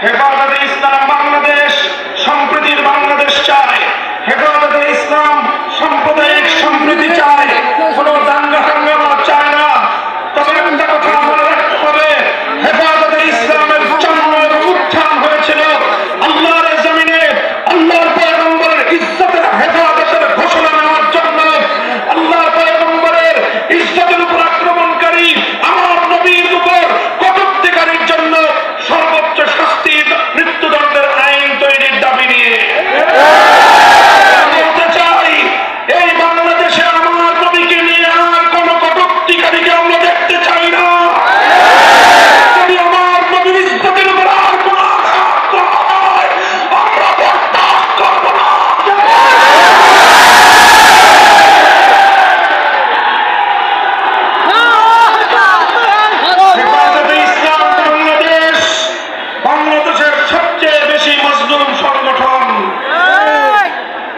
হেফাজতে ইসলাম বাংলাদেশ সম্প্রীতির বাংলাদেশ চায়। হেফাজতে ইসলাম সাম্প্রদায়িক সম্প্রীতি চায়, কোনো দাঙ্গা হাঙ্গামা চায় না। তবে একটা কথা মনে রাখতে হবে, হেফাজতে ইসলামের জন্ম এবং উত্থান হয়েছিল আল্লাহর জমিনে আল্লাহর পয়গম্বরের ইজ্জতের হেফাজতের ঘোষণা নেওয়ার জন্য। আল্লাহর পয়গম্বরের ইজ্জতের উপর আক্রমণকারী আমার নবীর উপর কটূক্তিকারীর জন্য সর্বোচ্চ শাস্তি মৃত্যুদণ্ডের আইন তৈরির দাবি নিয়ে বলতে চাই, এই বাংলাদেশে আমার নবীকে নিয়ে আর কোন কটূক্তিকারীকে আমরা দেখতে চাই না। যদি আমার নবীর ইজ্জতের উপর আর কোন আঘাত করা হয়, আমরা বরদাস্ত করব না। হেফাজতে ইসলাম বাংলাদেশ বাংলাদেশের সবচেয়ে বেশি মজলুম সংগঠন।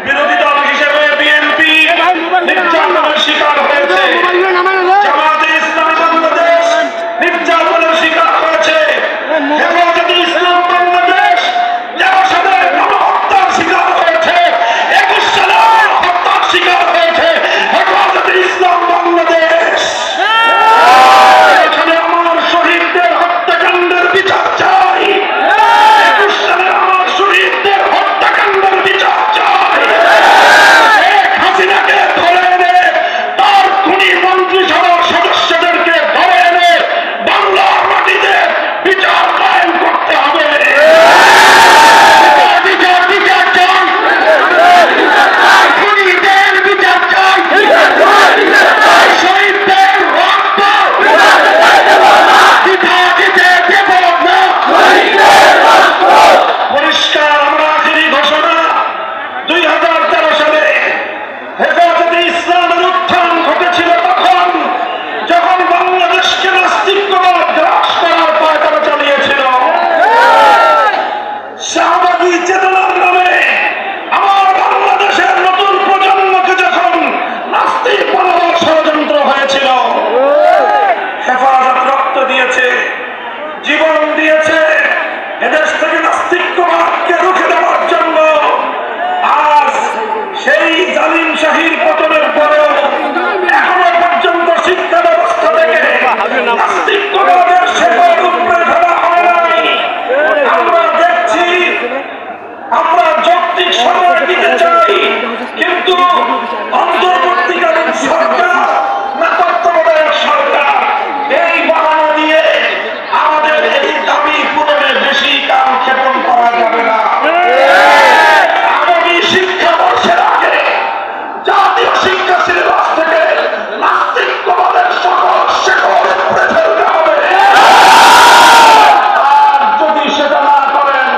বিরোধী দল হিসেবে বিএনপি নির্যাতনের শিকার হয়েছে, জামায়াতে ইসলামী বাংলাদেশ নির্যাতনের শিকার হয়েছে, হেফাজতে ইসলাম বাংলাদেশ 13 সালে গণহত্যার শিকার হয়েছে, 21 সালে হত্যার শিকার হয়েছে হেফাজতে ইসলাম বাংলাদেশ। এখানে আমার শহীদদের হত্যাকাণ্ডের বিচার চাই, 21 সালে আমার শহীদদের হত্যাকাণ্ডের বিচার চাই। শেখ হাসিনাকে ধরে এনে তার খুনি মন্ত্রিসভার সদস্যদেরকে ধরে এনে বাংলার মাটিতে বিচার কায়েম করতে হবে। বিচার বিচার চাই, খুনিদের বিচার চাই, শহীদদের রক্ত বৃথা দিতে দেব না। পরিষ্কার আমরা আখেরি ঘোষণা, 2013 সালে হেফাজতে ইসলামের উত্থান ঘটেছিল তখন, যখন বাংলাদেশকে নাস্তিক্যবাদ গ্রাস করার পায়তারা চালিয়েছিল। শাহবাগী চেতনার নামে আমার বাংলাদেশের নতুন প্রজন্মকে যখন নাস্তিক বানানোর ষড়যন্ত্র হয়েছিল, হেফাজত রক্ত দিয়েছে, জীবন দিয়েছে এদেশ থেকে নাস্তিক্যবাদকে রুখে দেওয়ার জন্য। আজ সেই জালিম শাহীর পতনের পরেও এখনো পর্যন্ত শিক্ষা ব্যবস্থা থেকে নাস্তিক্যবাদের শেকড় উপড়ে ফেলা হয় নাই। আমরা দেখছি, আমরা যৌক্তিক সময় দিতে চাই, কিন্তু অন্তর্বর্তীকালীন সরকার না তত্ত্বাবধায়ক সরকার, এই বাহানা দিয়ে আমাদের এই দাবি পূরণে বেশি কাল ক্ষেপণ করা যাবে না। আগামী শিক্ষাবর্ষের আগে জাতীয় শিক্ষা সিলেবাস থেকে নাস্তিক্যবাদের সকল শেকড় উপড়ে ফেলতে হবে। আর যদি সেটা না করেন,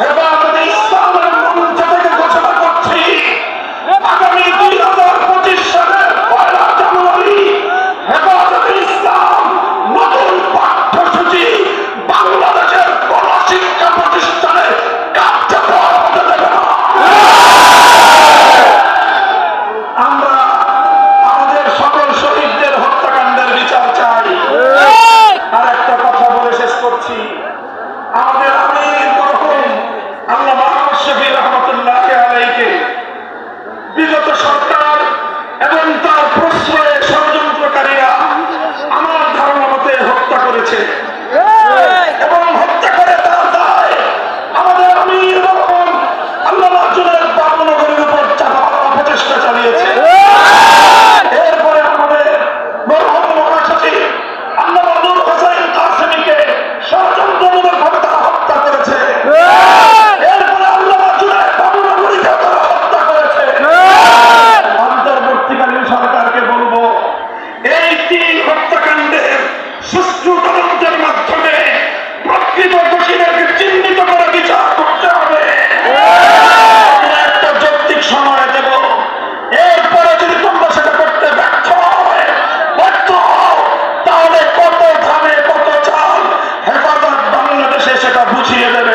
হেফাজতে ইসলামের মঞ্চ থেকে ঘোষণা করছি, আগামী 2025 সালের 1 জানুয়ারি হেফাজতে ইসলাম নতুন পাঠ্যসূচি বাংলাদেশের কোন শিক্ষা প্রতিষ্ঠানে কার্যকর হতে দেবে না। আমরা আমাদের সকল শহীদদের হত্যাকাণ্ডের বিচার চাই। আর একটা কথা বলে শেষ করছি, আমাদের আমির মরহুম আল্লামা আহমদ শফী রহমতুল্লাহি আলাইহিকে বিগত সরকার এবং তার প্রশ্রয়ে ষড়যন্ত্রকারীরা আমার ধারণা মতে হত্যা করেছে, এবং হত্যা করে তার দায় আমাদের আমির মরহুম আল্লামা জুনায়েদ বাবুনগরীর উপর চাপানোর প্রচেষ্টা চালিয়েছে। এরপরে আমাদের মরহুম মহাসচিব আল্লামা নূর হোসেন কাসেমীকে ষড়যন্ত্রমূলকভাবে তারা হত্যা করেছে। এরপরে আল্লামা জুনায়েদ বাবুনগরীকে তারা হত্যা করেছে। অন্তর্বর্তীকালীন সরকারকে বলবো, এই 3 হত্যাকাণ্ডের সুষ্ঠু তদন্তের মাধ্যমে প্রকৃত দোষীদেরকে চিহ্নিত করে বিচার করতে হবে। আমরা একটা যৌক্তিক সময় দেব, এরপরে যদি তোমরা সেটা করতে ব্যর্থ হও, তাহলে কত ধানে কত চাল হেফাজত বাংলাদেশে সেটা বুঝিয়ে দেবে।